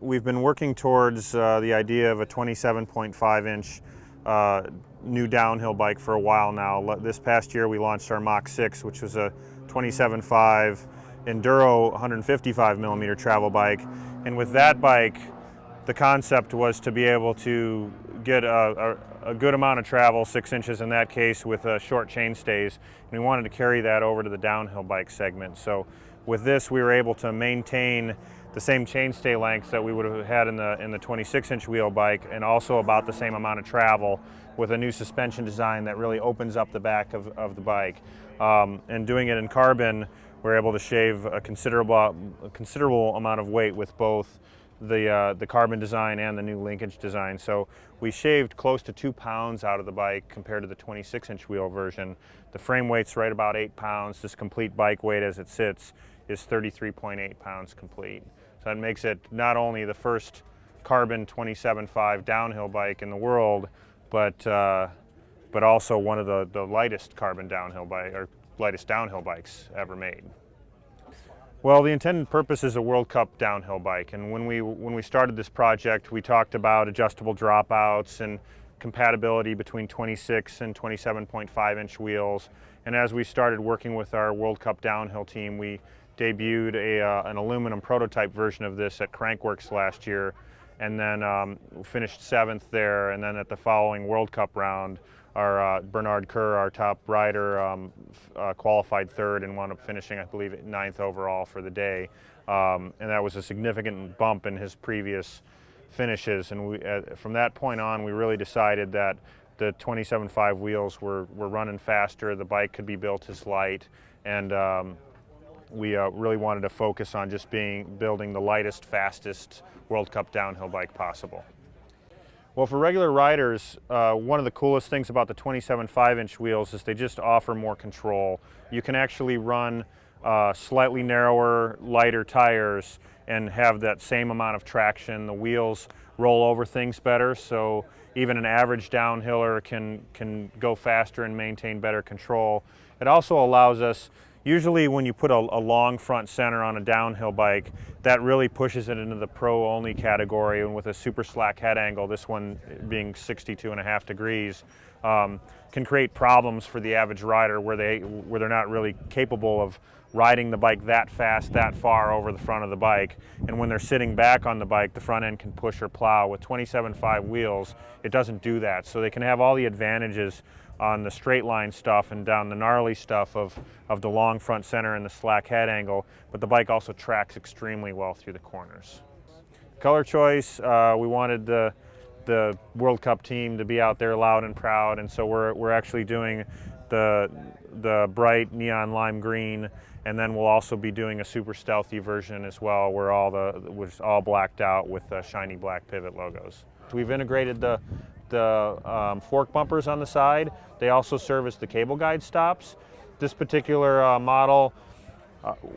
we've been working towards the idea of a 27.5-inch new downhill bike for a while now. This past year we launched our Mach 6, which was a 27.5 Enduro 155 millimeter travel bike. And with that bike, the concept was to be able to get a good amount of travel, 6 inches in that case, with short chain stays. And we wanted to carry that over to the downhill bike segment. So with this, we were able to maintain the same chainstay length that we would have had in the 26-inch wheel bike, and also about the same amount of travel with a new suspension design that really opens up the back of the bike. And doing it in carbon, we're able to shave a considerable amount of weight with both the carbon design and the new linkage design. So we shaved close to 2 pounds out of the bike compared to the 26-inch wheel version. The frame weight's right about 8 pounds. This complete bike weight as it sits is 33.8 pounds complete. So that makes it not only the first carbon 27.5 downhill bike in the world, but also one of the lightest carbon downhill bike, or lightest downhill bikes ever made. Well, the intended purpose is a World Cup downhill bike, and when we started this project, we talked about adjustable dropouts and compatibility between 26 and 27.5-inch wheels. And as we started working with our World Cup downhill team, we debuted an aluminum prototype version of this at Crankworks last year, and then finished 7th there. And then at the following World Cup round, our Bernard Kerr, our top rider, qualified 3rd and wound up finishing, I believe, 9th overall for the day. And that was a significant bump in his previous finishes. And from that point on, we really decided that the 27.5 wheels were running faster, the bike could be built as light, and we really wanted to focus on just building the lightest, fastest World Cup downhill bike possible. Well, for regular riders, one of the coolest things about the 27.5-inch wheels is they just offer more control. You can actually run slightly narrower, lighter tires and have that same amount of traction. The wheels roll over things better, so even an average downhiller can go faster and maintain better control. It also allows us, usually when you put a long front center on a downhill bike, that really pushes it into the pro-only category, and with a super slack head angle, this one being 62.5 degrees, can create problems for the average rider where they're not really capable of riding the bike that fast, that far over the front of the bike. And when they're sitting back on the bike, the front end can push or plow. With 27.5 wheels, it doesn't do that. So they can have all the advantages on the straight line stuff and down the gnarly stuff of the long front center and the slack head angle, but the bike also tracks extremely well through the corners. Color choice, we wanted the World Cup team to be out there loud and proud, and so we're actually doing the bright neon lime green, and then we'll also be doing a super stealthy version as well, where which is all blacked out with shiny black pivot logos. We've integrated the fork bumpers on the side. They also serve as the cable guide stops. This particular model,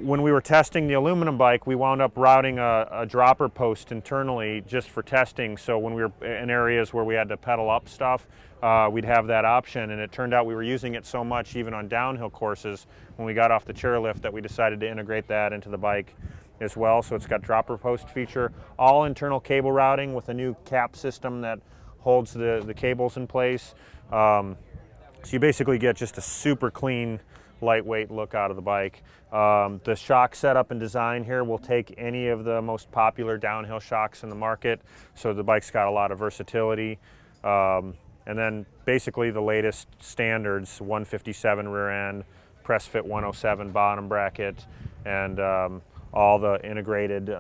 when we were testing the aluminum bike, we wound up routing a dropper post internally just for testing. So when we were in areas where we had to pedal up stuff, we'd have that option. And it turned out we were using it so much, even on downhill courses, when we got off the chairlift, that we decided to integrate that into the bike as well. So it's got dropper post feature, all internal cable routing with a new cap system that holds the cables in place. So you basically get just a super clean, lightweight look out of the bike. The shock setup and design here will take any of the most popular downhill shocks in the market, so the bike's got a lot of versatility. And then basically the latest standards, 157 rear end, press fit 107 bottom bracket, and all the integrated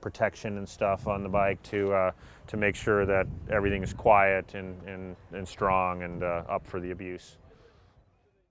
protection and stuff on the bike to make sure that everything is quiet and strong and up for the abuse.